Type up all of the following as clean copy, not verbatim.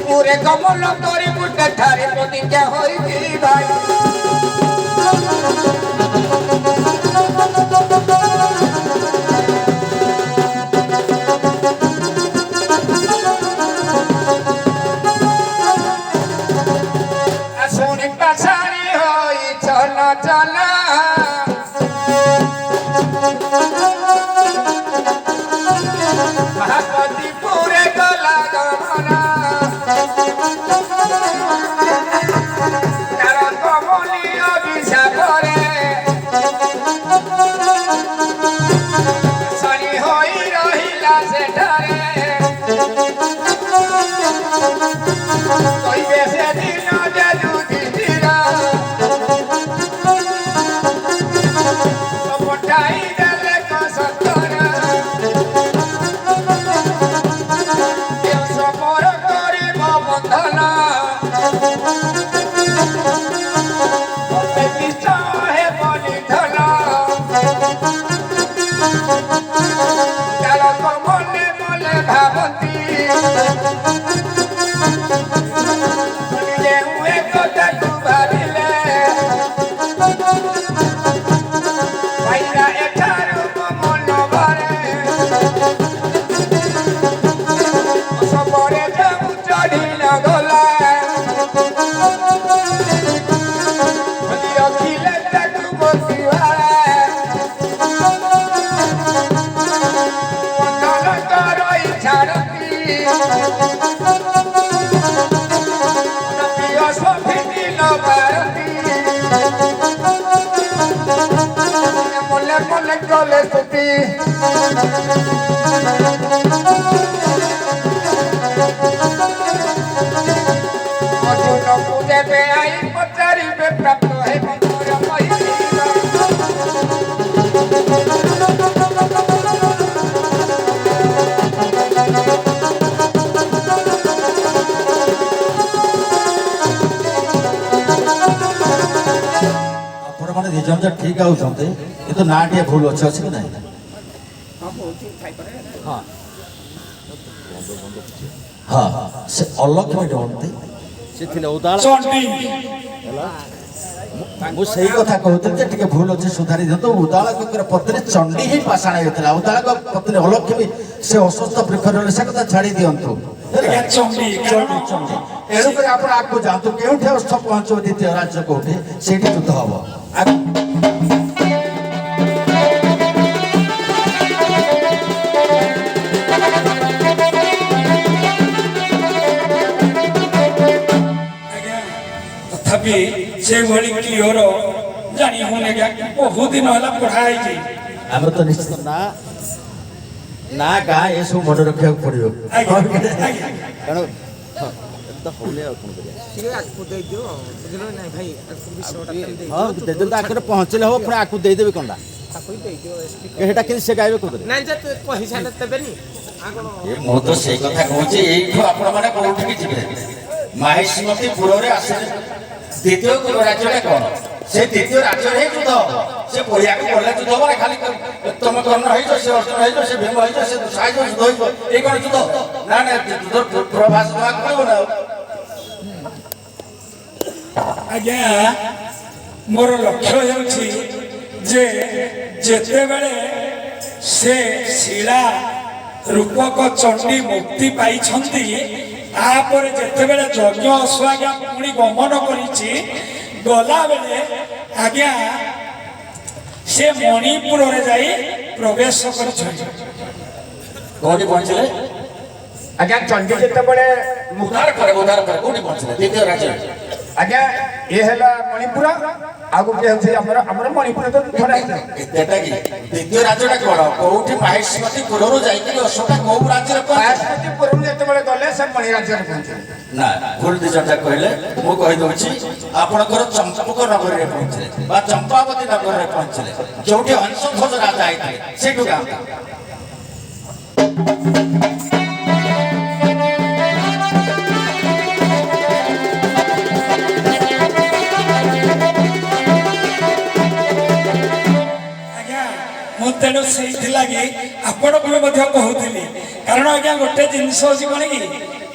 पूरे कमल तोरी गुड्डे ठारे प्रतिज्ञा होई भाई सोनी पछाड़ी होई चला चला महापति पूरे गला गमना ठीक आउ ये तो ना टे भूल अच्छे अच्छे ना हाँ से अलग में डरते से थिले उदाल मु सही कथा कहते जे टिके भूल अच्छे सुधारी दे तो उदाल के पत्नी चंडी ही पाषाण होतला उदाल को पत्नी अलग भी से अस्वस्थ वृक्ष से कथा छाड़ी दियंतु चंडी चंडी एणु कर आपण आको जानतु केउठे अवस्थ पहुंचो द्वितीय राज्य कोठे सेठी युद्ध हबो से भली क्लियर जानी होने क्या बहुत दिन होला पढ़ाई जी हम तो निश्चित ना ना गा ये सब मन रखा पड़ियो कारण तो होले और कोन करिया ठीक है आकु दे दियो बुझलो नहीं भाई आकु विषयटा हां दे दे आकरे पहुंचले हो फिर आकु दे देबे कोनडा आकु दे दियो एटा कि से गाइबे कोदरे नहीं जे कहि साले तबेनी ये मो तो से कथा कहूची एठो आपण माने कोठी कि जिबे माहेश्वती पुरो रे आसे द्वितीय राज्य कौन से द्वितीय राज्य है युद्ध से पढ़िया को बोले युद्ध माने खाली तुम कर्ण है से अर्जुन है से भीम है से दुशाय युद्ध हो ए कोन युद्ध ना ना युद्ध प्रभास भाग को ना आज्ञा मोर लक्ष्य हेउछि जे जेते बेले से शिला रूपक चंडी मुक्ति पाई छंती तापर जेते बेले यज्ञ अश्वाज्ञा पुणी गमन करिछि गला बेले आज्ञा से मणिपुर रे जाई प्रवेश करछि कोठी पहुंचले आज्ञा चंडी जेते बेले उद्धार करे कोठी पहुंचले द्वितीय राज्य आज्ञा ये हैला मणिपुर आगु के होछि हमर मणिपुर तो थोड़ा एटा की द्वितीय राज्यटा कोन कोठी माहेश्वती पुररो जाई कि अशोका को राज्य रे माहेश्वती पुररो जेते बेले गले सब मणि राज्य रे पहुंचे ना भूल दिजटा कहले मो कहि दोछि आपनकर चंपक नगर रे पहुंचले बा चंपावती नगर रे पहुंचले जोठी हंसध्वज राजा आइथे सेठु गाम ତେଣୁ ସେଇଥିଲାଗି ଆପଣଙ୍କୁ ବି ମଧ୍ୟ କହୁଥିଲି କାରଣ ଆଜ୍ଞା ଗୋଟେ ଜିନିଷ ଅଛି କଣ କି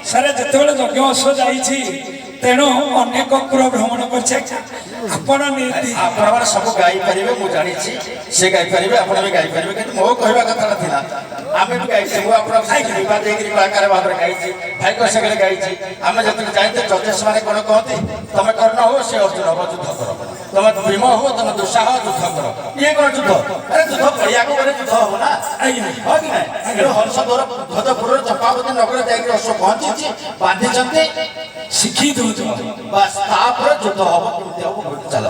ସାରା ଯେତେବେଳେ ଯଜ୍ଞ ଅଶ୍ଵ ଯାଇଛି ତେଣୁ ଅନେକ କୁର ଭ୍ରମଣ କରିছে ଆପଣ ଆପଣମାନେ ସବୁ ଗାଇପାରିବେ ମୁଁ ଜାଣିଛି ସେ ଗାଇପାରିବେ ଆପଣ ବି ଗାଇପାରିବେ କିନ୍ତୁ ମୋ କହିବା କଥାଟା ଥିଲା ଆମେ ବି ଗାଇଛେ ମୁଁ ଆପଣଙ୍କ ସାଙ୍ଗରେ ବିବାଦ ଦେଇକିରି କଳାକାର ଭାବରେ ଗାଇଛି ଭାଇଙ୍କ ସାଙ୍ଗରେ ଗାଇଛି ଆମେ ଯେତେବେଳେ ଯାଇତେ ଜଜେସ୍ ମାନେ କ'ଣ କହନ୍ତି ତମେ କର୍ଣ୍ଣ ହୁଅ ସେ ଅର୍ଜୁନ ହବ ଯୁଦ୍ଧ କର ତମେ ଭୀମ ହୁଅ ତମେ ଦୁଃସା ହବ ଯୁଦ୍ଧ କର ଇଏ କ'ଣ ଯୁଦ୍ଧ ଆରେ ଯୁଦ୍ଧ ପଡ଼ିଆକୁ ଗଲେ ଯୁଦ୍ଧ ହବ ନା ହଁ କି ନାହିଁ ହଂସ ଦୋର ଧ୍ୱଜପୁରର ଚମ୍ପାବତୀ ନଗର ଯାଇକି ଅଶ୍ୱ ପହଞ୍ଚିଛି ବାନ୍ଧିଛନ୍ତି ଶିଖି ଦଉଛ ବାସ୍ ତାପରେ ଯୁଦ୍ଧ ହବ କେମିତି ହବ ଚାଲ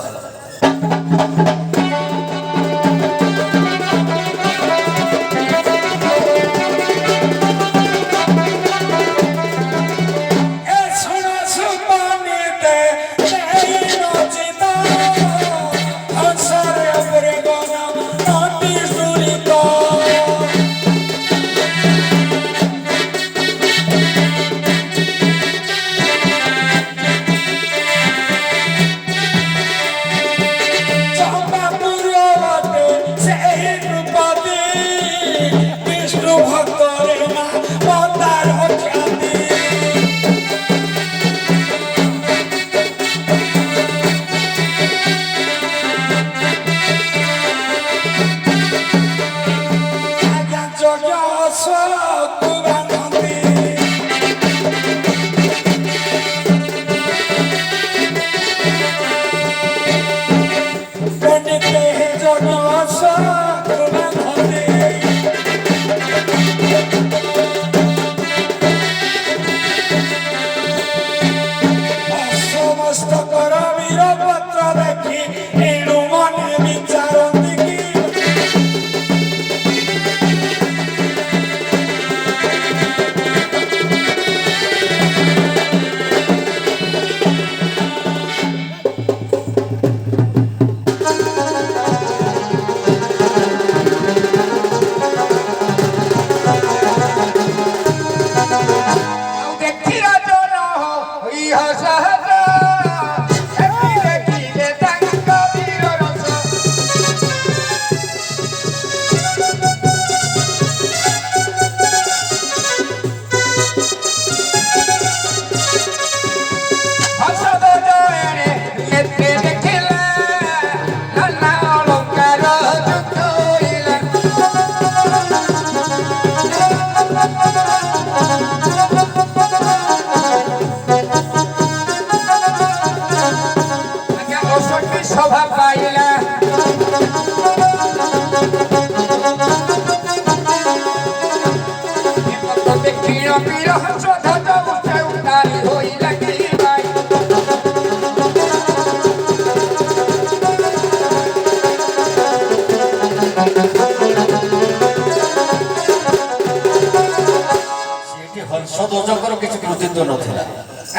ହଂସଧ୍ୱଜଙ୍କର କିଛି କୃତିତ୍ୱ ନଥିଲା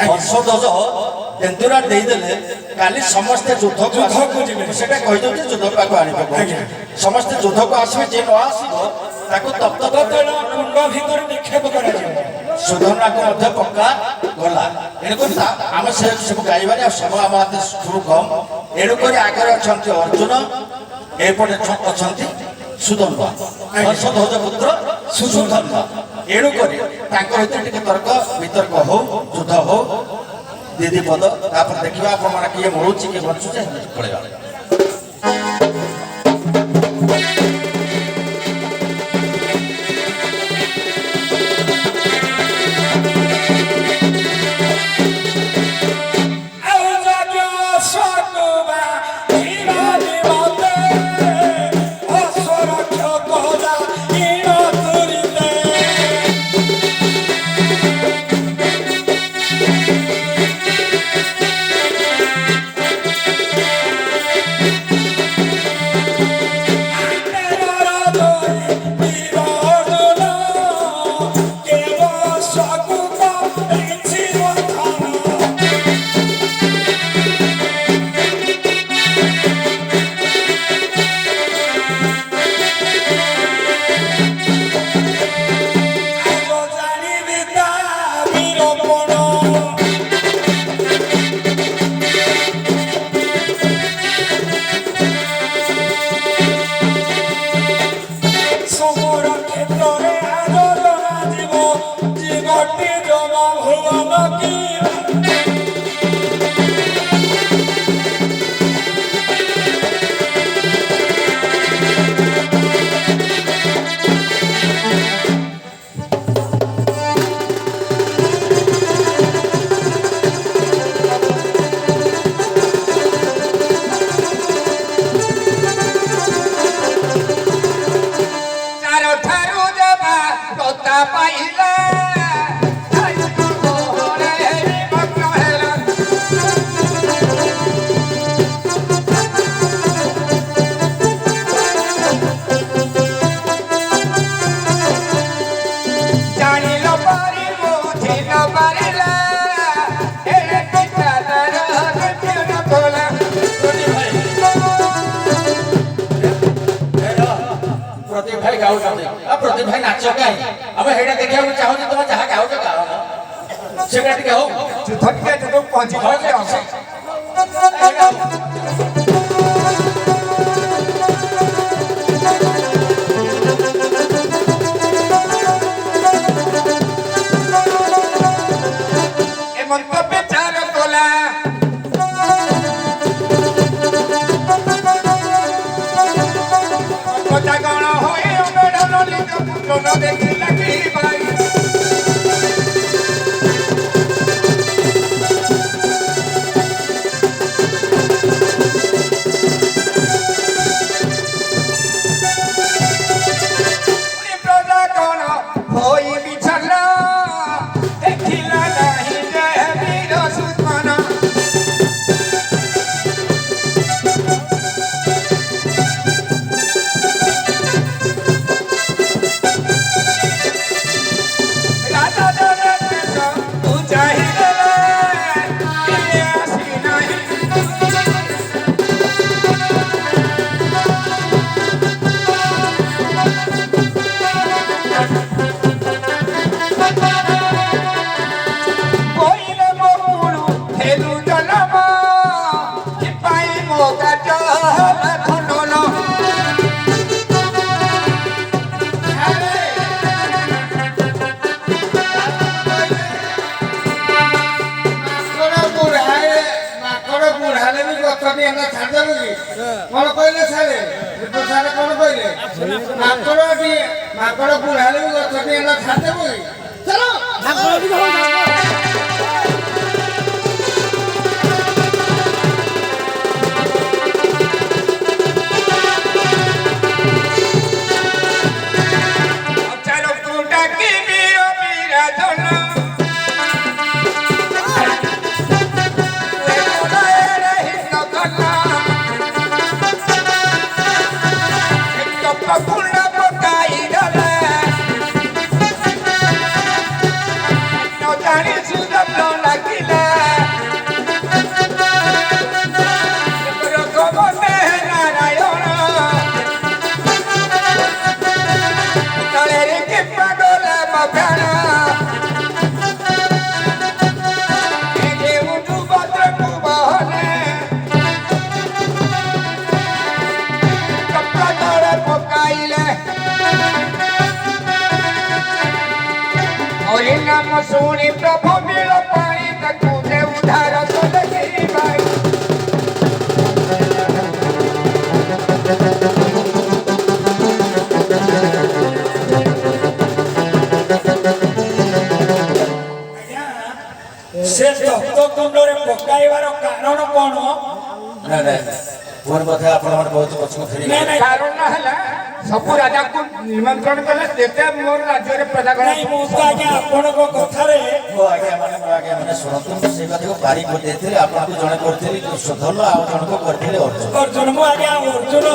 ହଂସଧ୍ୱଜ ତେନ୍ଦୁରା ଦେଇଦେଲେ କାଲି ସମସ୍ତେ ଯୁଦ୍ଧକୁ ଯିବେ ସେଟା କହିଦେଉଛି ଯୁଦ୍ଧ ପାଖକୁ ଆଣିବେ ସମସ୍ତେ ଯୁଦ୍ଧକୁ ଆସିବେ ଯିଏ ନ ଆସିବ ତାକୁ ତପ୍ତ କୁଣ୍ଡ ଭିତରେ ନିକ୍ଷେପ କରାଯିବ ସୁଧର୍ଣାକୁ ମଧ୍ୟ ପକ୍କା ଗଲା ଏଣୁକରି ଆମେ ସେ ସବୁ ଗାଇବାରେ ଆଉ ସମୟ ଆମ ହାତରେ ଖୁବ୍ କମ୍ ଏଣୁକରି ଆଗରେ ଅଛନ୍ତି ଅର୍ଜୁନ ଏପଟେ ଅଛନ୍ତି ସୁଦର୍ଣ୍ଣ ହଂସଧ୍ୱଜ ପୁତ୍ର ସୁଧର୍ଣ୍ଣ ଏଣୁକରି ତାଙ୍କ ଭିତରେ ଟିକେ ତର୍କ ବିତର୍କ ହଉ ଯୁଦ୍ଧ ହଉ ଦିଦି ପଦ ତାପରେ ଦେଖିବା ଆପଣମାନେ କିଏ ମରୁଛି କିଏ ବଞ୍ଚୁଛି ପଳେଇବା ଭିତରେ ଆଲୋଚନା ଯିବ ଜୀବଟି ଜମା ଭୁବନ କି प्रदीप भाई नाच कहीं अब हेडा देखिया चाहूँ तुम जहाँ गाओ गाओ से ଟିକେ ହଉ ଯୁଦ୍ଧ ଟିକେ ଯଦି ପହଞ୍ଚି ଏ ମନ୍ତବ୍ୟ ଚାର କଲା କଥା କଣ ହୋଇ ଅମେଢ ନିଜ ପୁତ୍ର ଦେଖିଲା କି ଭାଇ कौन कहले सारे सारे कौन कहले माकड़ बुढ़ाले भी गछटी एना छाड़े बोई चलो माकड़ भी हो सुनी प्रभु मिलो पानी तक तुझे उधार तो लगी भाई से तत्व कुंडरे पकाइबार कारण कोन ना ना मोर कथा आपण मन बहुत पछम फेरी नहीं कारण ना हला सब राजा को निमंत्रण कले देते मोर राज्य रे प्रजा नहीं मु तो आगे आपण को कथा रे वो आगे माने सुनतु से कथा को पारी कर देथिले आपण को जणे करथिले सुधल आ जण को करथिले अर्जुन मु आगे अर्जुन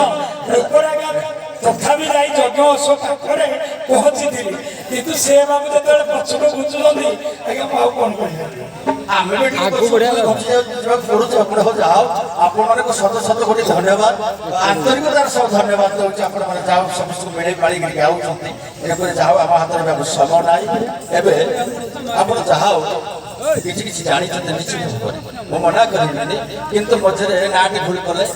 ऊपर आगे तथापि जाई यज्ञ अशोक पाखरे पहुंची थिली किंतु से बाबू जतले पछको बुझुलंदी आगे मु कोन कहि आमे भी आगु बढ़िया जो पड़ो चक्र हो जाओ आपण माने को शत शत कोटी धन्यवाद आंतरिकतार सब धन्यवाद दउची आपण माने जाओ समस्त को मेळे पाळी गिरी गाउ छथि एने करे जाओ हम हाथ रे समय नाही एबे आपण जाओ किछि किछि जानि छथि निश्चित करे मो मना करिनी किंतु मझरे नाटी भूल करले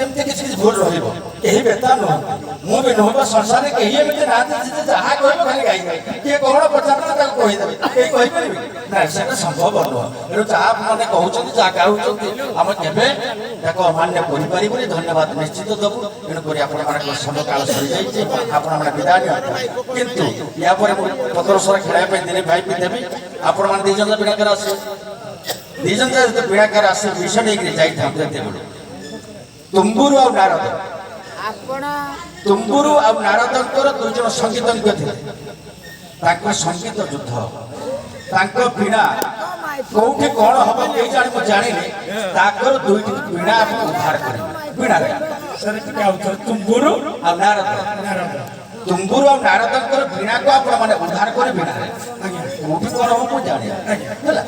ଏମିତି କିଛି କିଛି ଭୁଲ ରହିବ କେହି ବେତା ନୁହଁ ମୁଁ ବି ନୁହଁ ସଂସାରରେ କେହି ଏମିତି ନାହାନ୍ତି ଯେ ଯାହା କହିବ ଖାଲି ଗାଇ କିଏ କଣ ପଚାରିଲେ ତାକୁ କହିଦେବେ କେହି କହିପାରିବେ ନାଇଁ ସେଟା ସମ୍ଭବ ନୁହଁ ତେଣୁ ଯାହା ମାନେ କହୁଛନ୍ତି ଯାହା ଗାଉଛନ୍ତି ଆମେ କେବେ ତାକୁ ଅମାନ୍ୟ କରିପାରିବୁନି ଧନ୍ୟବାଦ ନିଶ୍ଚିତ ଦେବୁ ତେଣୁକରି ଆପଣମାନଙ୍କ ସମୟକାଳ ସରିଯାଇଛି ଆପଣମାନେ ବିଦାୟ ନିଅନ୍ତୁ କିନ୍ତୁ ୟା ପରେ ମୁଁ ପତରସର ଖେଳାଇବା ପାଇଁ ଦିନେ ଭାଇ ବି ଦେବି ଆପଣମାନେ ଦୁଇ ଜଣ ବିଣାକାର ଆସିବେ ଦୁଇ ଜଣ ଯେତେ ବିଣାକାର ଆସିବେ ବିଷ ନେଇକରି ଯାଇଥାନ୍ତୁ ଏତେବେଳେ ତୁମ୍ବୁରୁ ଆଉ ନାରଦ ତୁମ୍ବୁରୁ ଆଉ ନାରଦଙ୍କର ଦୁଇ ଜଣ ସଙ୍ଗୀତଜ୍ଞ ଥିଲେ ତାଙ୍କ ସଙ୍ଗୀତ ଯୁଦ୍ଧ ତାଙ୍କ ବୀଣା କୋଉଠି କଣ ହବ କେହି ଜାଣି ମୁଁ ଜାଣିନି ତାଙ୍କର ଦୁଇଟି ବୀଣା ଆପଣ ଉଦ୍ଧାର କରିବେ ବୀଣାରେ ସାର୍ ଟିକେ ଆଉଥରେ ତୁମ୍ବୁରୁ ଆଉ ନାରଦ ତୁମ୍ବୁରୁ ଆଉ ନାରଦଙ୍କର ବୀଣାକୁ ଆପଣ ମାନେ ଉଦ୍ଧାର କରି ବୀଣାରେ କୋଉଠି କଣ ହବ ମୁଁ ଜାଣିନି ହେଲା